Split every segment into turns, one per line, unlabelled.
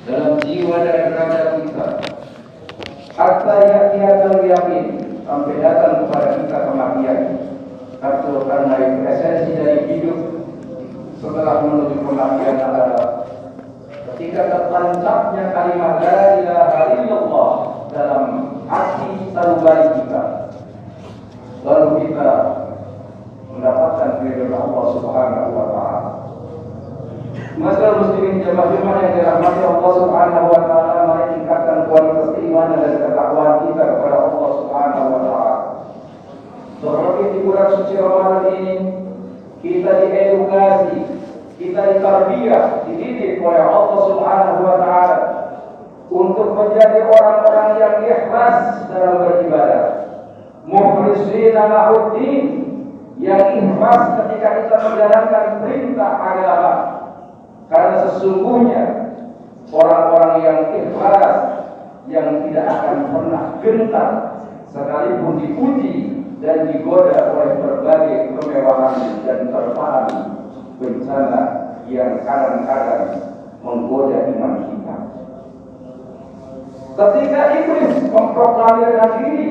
dalam jiwa dan raga kita, hatta yakin yakin sampai datang kepada kita kematian. Karena itu esensi dari hidup setelah menuju kematian adalah ketika tertancapnya kalimat la ilaha illallah dalam hati sanubari kita, lalu kita mendapatkan ridho Allah Subhanahu wa taala. Masalah muslimin jemaah-jemaah yang dirahmati Allah Subhanahu wa taala, mari tingkatkan kualitas keimanan dan ketakwaan kita kepada Allah Subhanahu wa taala. Seperti di bulan suci Ramadan ini, kita diedukasi, kita ditarbiyah, dididik oleh Allah Subhanahu wa taala untuk menjadi orang-orang yang ikhlas dalam beribadah. Mukhlishina lahuddin, yang ikhlas ketika kita menjalankan perintah agama. Karena sesungguhnya orang-orang yang ikhlas yang tidak akan pernah gentar sekalipun dipuji dan digoda oleh berbagai kemewahan dan terpaan bencana yang kadang-kadang menggoda iman kita. Ketika iblis memproklamirkan diri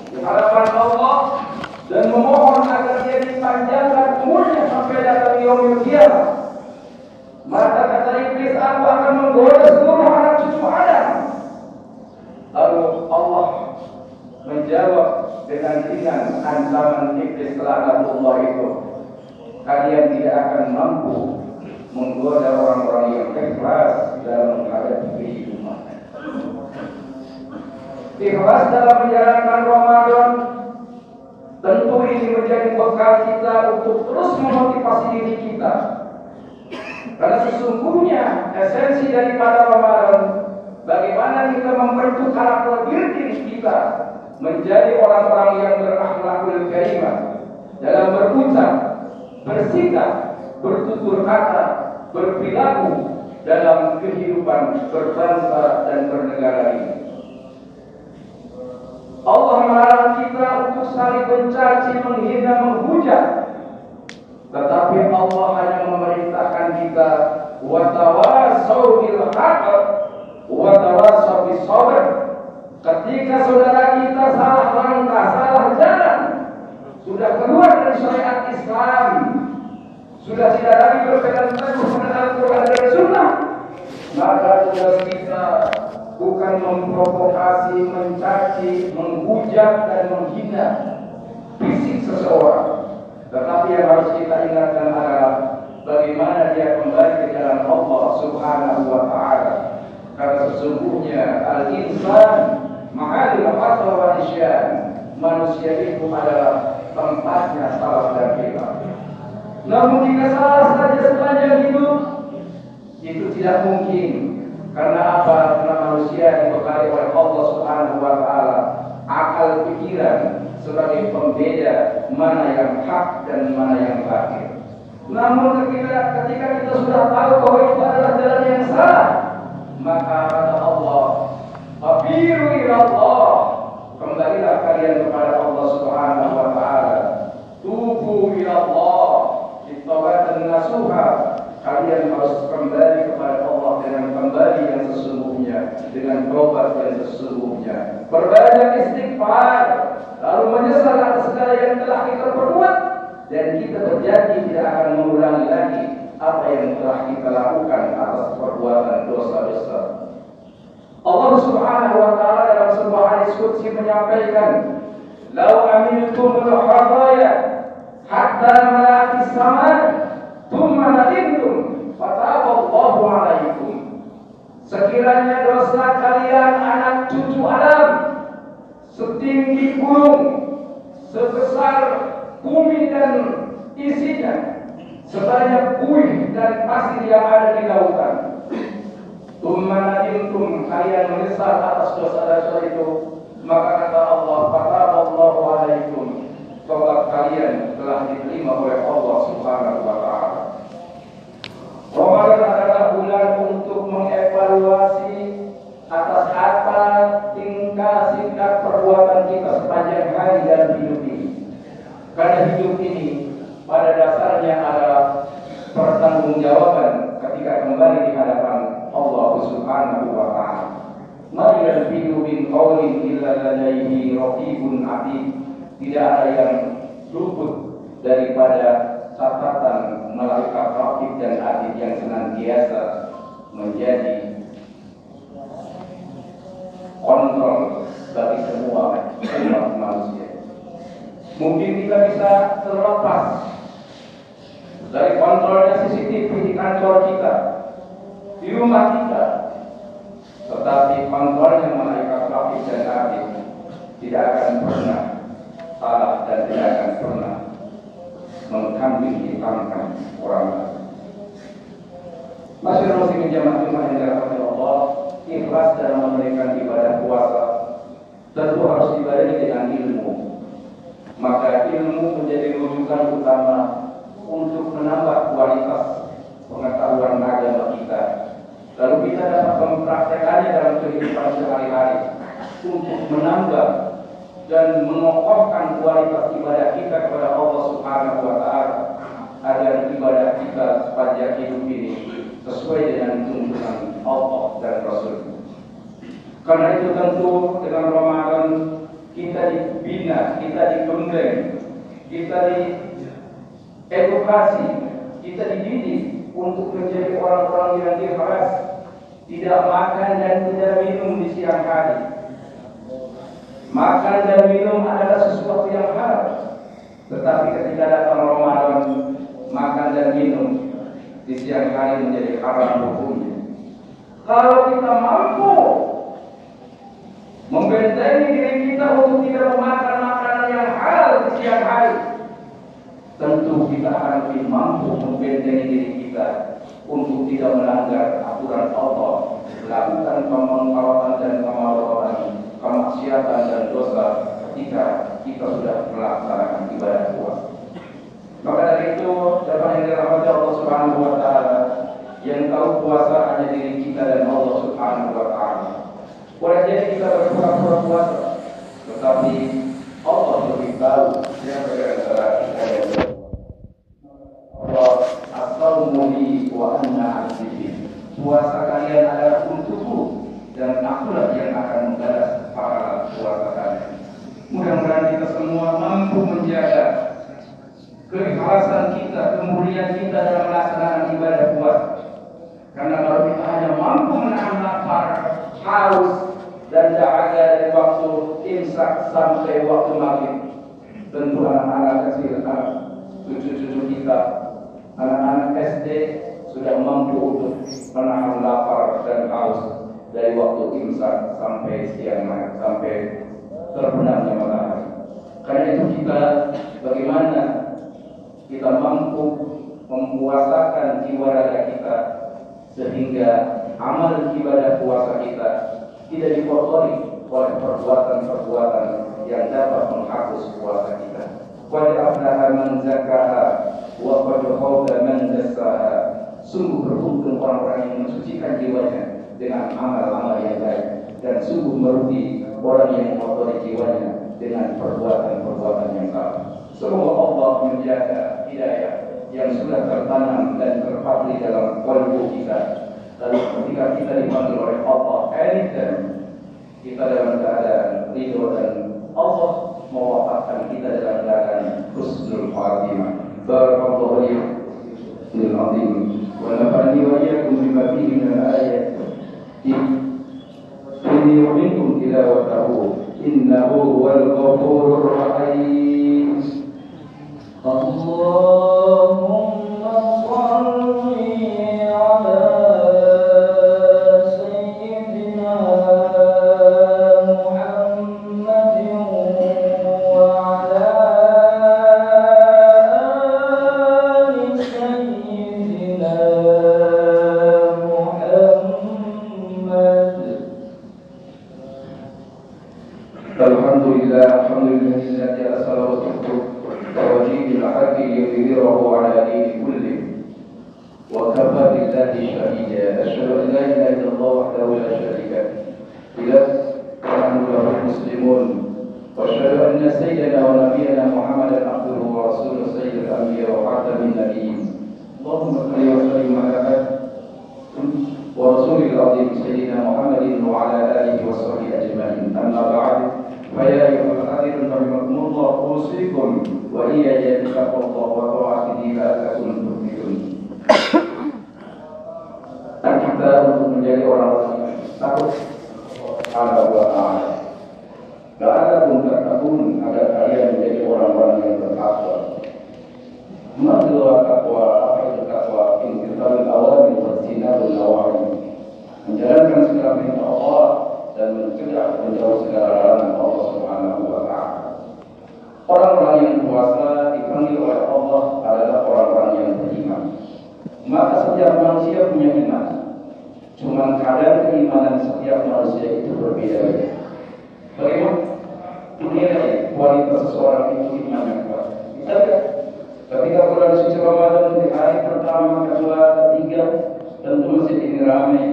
di hadapan Allah dan memohon agar dia dipanjangkan umurnya sampai datang yaumul qiyamah, maka kata iblis, aku akan menggoda seluruh anak cucu Adam. Lalu Allah menjawab dengan ringan ancaman iblis laknatullah itu, kalian tidak akan mampu menggoda orang-orang yang ikhlas dalam menghadapi kehidupan. Ikhlas dalam menjalankan Ramadan, tentu ini menjadi bekal kita untuk terus memotivasi diri kita. Karena sesungguhnya esensi daripada Ramadan, bagaimana kita membentuk karakter diri kita menjadi orang-orang yang berakhlakul karimah dalam berucap, bersikap, bertutur kata, berperilaku dalam kehidupan berbangsa dan bernegara ini. Allah melarang kita untuk saling mencaci, menghina, menghujat. Tetapi Allah hanya memerintahkan kita watawasau bil haqq watawasau bis sabr. Ketika saudara kita salah langkah, salah jalan, sudah keluar dari syariat Islam, sudah tidak lagi berpegang teguh pada Al-Quran dan Sunnah, maka tugas kita bukan memprovokasi, mencaci, menghujat dan menghina fisik seseorang. Tetapi yang harus kita ingatkan adalah bagaimana dia kembali ke jalan Allah Subhanahu wa taala. Karena sesungguhnya al-insan ma'alil khata wa nisyan, manusia itu adalah tempatnya salah dan hilang. Namun jika salah saja sepanjang hidup, itu tidak mungkin. Karena apa? Karena manusia dibekali oleh Allah Subhanahu wa taala akal pikiran sebagai pembeda mana yang hak dan mana yang batil. Namun ketika kita sudah tahu bahwa itu adalah jalan yang salah, maka kata Allah, "Fafiru ila Allah." Kembalilah kalian kepada Allah Subhanahu wa taala. Tubu ila Allah, taubatan nasuha. Kalian harus kembali kepada Allah dengan kembali yang sesungguhnya, dengan taubat yang sesungguhnya. Berbanyak istighfar, lalu menyesal atas segala yang telah kita perbuat, dan kita berjanji tidak akan mengulangi lagi apa yang telah kita lakukan atas perbuatan dosa besar. Allah Subhanahu wa taala dalam sebuah hadis qudsi menyampaikan, "Lau amiltumul khataya hatta mala'is sama, thumma nadimtum, fataballahu 'alaikum." Sekiranya dosa kalian anak cucu Adam setinggi gunung, sebesar bumi dan isinya, sebanyak buih dan pasir yang ada di lautan, Tummanadimtum, kalian menyesal atas dosa-dosa itu, maka kata Allah, fataballahu alaikum, taubat kalian telah diterima oleh Allah Subhanahu wa taala. Ramadan adalah bulan untuk mengevaluasi atas apa tingkah sikap perbuatan kita sepanjang hari dalam hidup ini. Karena hidup ini pada dasarnya adalah pertanggungjawaban ketika kembali di hadapan Allah Subhanahu wa taala. Ma yalfidu min qawlin illa ladaihi raqibun atid. Tidak ada yang luput daripada catatan malaikat raqib dan atid yang senantiasa menjadi kontrol bagi semua umat manusia. Mungkin kita bisa terlepas dari kontrolnya CCTV di kantor kita, di rumah kita, tetapi kontrolnya malaikat raqib dan atid tidak akan pernah salah dan tidak akan pernah mengkambing hitamkan orang lain. Masyarakat muslimin jamaah Jumat yang dirahmati Allah, ikhlas dalam menunaikan ibadah puasa tentu harus dibarengi dengan ilmu. Maka ilmu menjadi rujukan utama untuk menambah kualitas pengetahuan agama kita. Lalu kita dapat mempraktekannya dalam kehidupan sehari-hari untuk menambah dan mengokohkan kualitas ibadah kita kepada Allah Subhanahu wa taala agar ibadah kita sepanjang hidup ini sesuai dengan tuntunan Allah dan Rasul. Karena itu tentu dengan Ramadan kita dibina, kita digembleng, kita diedukasi, kita dididik untuk menjadi orang-orang yang ikhlas, tidak makan dan tidak minum di siang hari. Makan dan minum adalah sesuatu yang haram, tetapi ketika datang Ramadan, makan dan minum di siang hari menjadi haram hukumnya. Kalau kita mampu membentengi diri kita untuk tidak memakan makanan yang halal di siang hari, tentu kita akan lebih mampu membentengi diri kita untuk tidak melanggar aturan Allah, melakukan pemengkawasan dan kemaluan, kemaksiatan dan dosa ketika kita sudah melaksanakan ibadah puasa. Maka dari itu, dapat yang dirahmati Allah Subhanahu wa taala, yang tahu puasa hanya diri kita dan Allah Subhanahu wa taala. Boleh jadi kita berpura-pura puasa, tetapi Allah lebih tahu yang berantara kita dan Allah. As-sawmu wa anna asbihi. Puasa kalian adalah untukku dan akulah yang akan membalas pahala puasa kalian. Mudah-mudahan kita semua mampu menjaga keikhlasan kita, kemuliaan kita dalam melaksanakan ibadah puasa. Karena kalau kita hanya mampu menahan lapar, haus, dan dahaga dari waktu imsak sampai waktu maghrib, tentu anak-anak kecil, cucu-cucu kita, anak-anak SD sudah mampu untuk menahan lapar dan haus dari waktu imsak sampai siang sampai terbenamnya matahari. Karena itu kita bagaimana kita mampu mempuasakan jiwa raga kita sehingga amal ibadah puasa kita tidak dikotori oleh perbuatan-perbuatan yang dapat menghapus puasa kita. Qad aflaha man zakkaha wa qad khaba man dassaha. Sungguh beruntung orang-orang yang mensucikan jiwanya dengan amal-amal yang baik, dan sungguh merugi orang yang mengotori jiwanya dengan perbuatan-perbuatan yang salah. Semoga Allah menjaga hidayah yang sudah tertanam dan terpatri dalam qalbu kita. Lalu ketika kita dipanggil oleh Allah, anytime kita dalam keadaan ridho dan Allah mewafatkan kita dalam keadaan husnul khatimah. Barakallahu li fil azim wa nafa'ani wa iyyakum bima fihi min al-ayat. Inni yu'minkum tilawatahu innahu huwal ghafurur rahim. Allahumma shalli ala خاتم النبيين اللهم صل وسلم على ورسول العظيم سيدنا محمد وعلى آله وصحبه أجمعين. أما بعد فيا أيها الحاضرون رحمكم الله أوصيكم وإياي بتقوى الله وطاعته لعلكم تفلحون. Kita untuk menjadi orang-orang yang takut Allah Ta'ala. Gak ada pun takut agar kalian menjadi orang-orang yang bertakwa. Masalah takwa, apa itu takwa? Imtithalul awamir wa ijtinabun nawahi. Menjalankan segala perintah Allah dan mencegah menjauh segala larangan Allah Subhanahu wa Ta'ala. Orang-orang yang puasa dipanggil oleh Allah adalah orang-orang yang beriman. Maka setiap manusia punya iman. Cuma kadang keimanan setiap manusia itu berbeda-beda. Bagaimana menilai kualitas seseorang itu iman yang kuat? Kita lihat ketika bulan suci Ramadan di hari pertama, kedua, ketiga, tentu masjid ini ramai.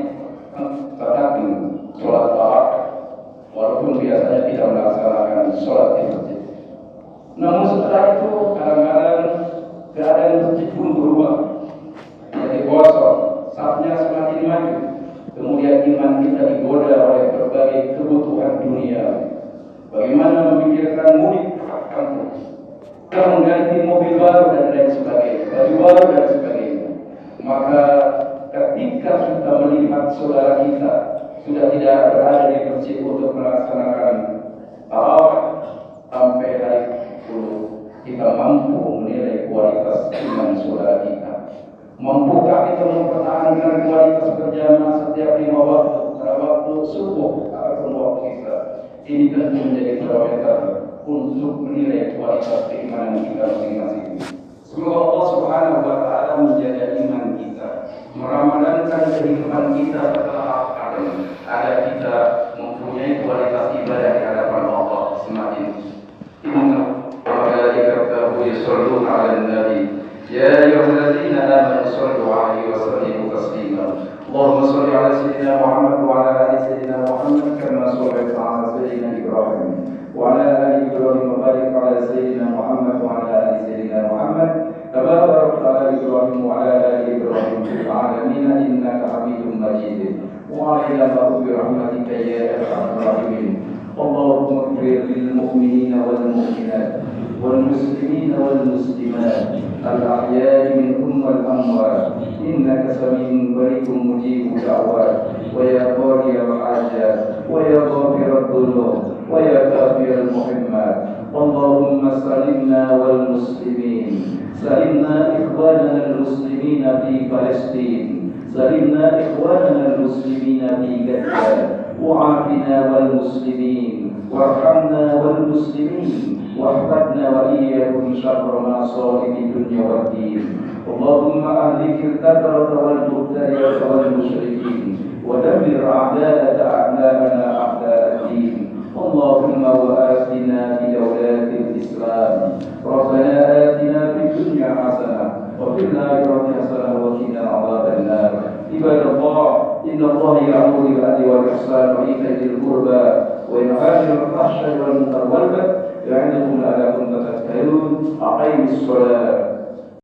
Tetapi sholat tarawih, walaupun biasanya tidak melaksanakan sholat di masjid. Namun setelah itu kadang-kadang keadaan masjid pun berubah. Jadi kosong, safnya semakin maju. Kemudian iman kita digoda oleh berbagai kebutuhan dunia. Bagaimana memikirkan mudik kampung, kita mengganti mobil baru dan lain sebagainya, baju baru dan sebagainya. Maka ketika kita melihat saudara kita sudah tidak berada di masjid untuk melaksanakan tarawih sampai hari 10, kita mampu menilai kualitas iman saudara kita. Mampukah kita mempertahankan kualitas berjamaah setiap 5 waktu, pada waktu subuh ataupun waktu isya? Ini tentu menjadi barometer untuk menilai kualitas keimanan kita masing-masing. Semoga Allah Subhanahu wa Ta'ala menjaga iman kita, meramalankan kehidupan kita setelah agar kita mempunyai kualitas ibadah di hadapan Allah semakin. Inna malaikatahu yusholluna 'alan nabi. يا أيها الذين آمنوا صلوا عليه وسلموا تسليما. اللهم صل على سيدنا محمد وعلى آل سيدنا محمد كما صليت على سيدنا إبراهيم وعلى آل إبراهيم وبارك على سيدنا محمد وعلى آل سيدنا محمد كما باركت على إبراهيم وعلى آل إبراهيم في العالمين إنك حميد مجيد. وعلينا برحمتك يا أرحم الراحمين. اللهم اغفر للمؤمنين والمؤمنات والمسلمين والمسلمات الأحياء منهم والأموات إنك سميع قريب مجيب الدعوات ويا قاضي الحاجات ويا غافر الذنوب ويا كافر المحمات. اللهم سلمنا والمسلمين، سلمنا إخواننا المسلمين في فلسطين، سلمنا إخواننا المسلمين في غزة، وعافنا والمسلمين وارحمنا والمسلمين واحفظنا وإياكم شر مصائب الدنيا والدين. اللهم أهلك الكفرة والمبتدعة والمشركين ودمر أعداءك أعداءنا أعداء الدين. اللهم وآتنا في دولات الإسلام. ربنا آتنا في الدنيا حسنة وفي الآخرة حسنة وقنا عذاب النار. عباد الله إن الله يأمر بالعدل والإحسان وإيتاء ذي القربى وينهى عن الفحشاء والمنكر والبغي يعظكم لعلكم تذكرون. أقيموا الصلاة.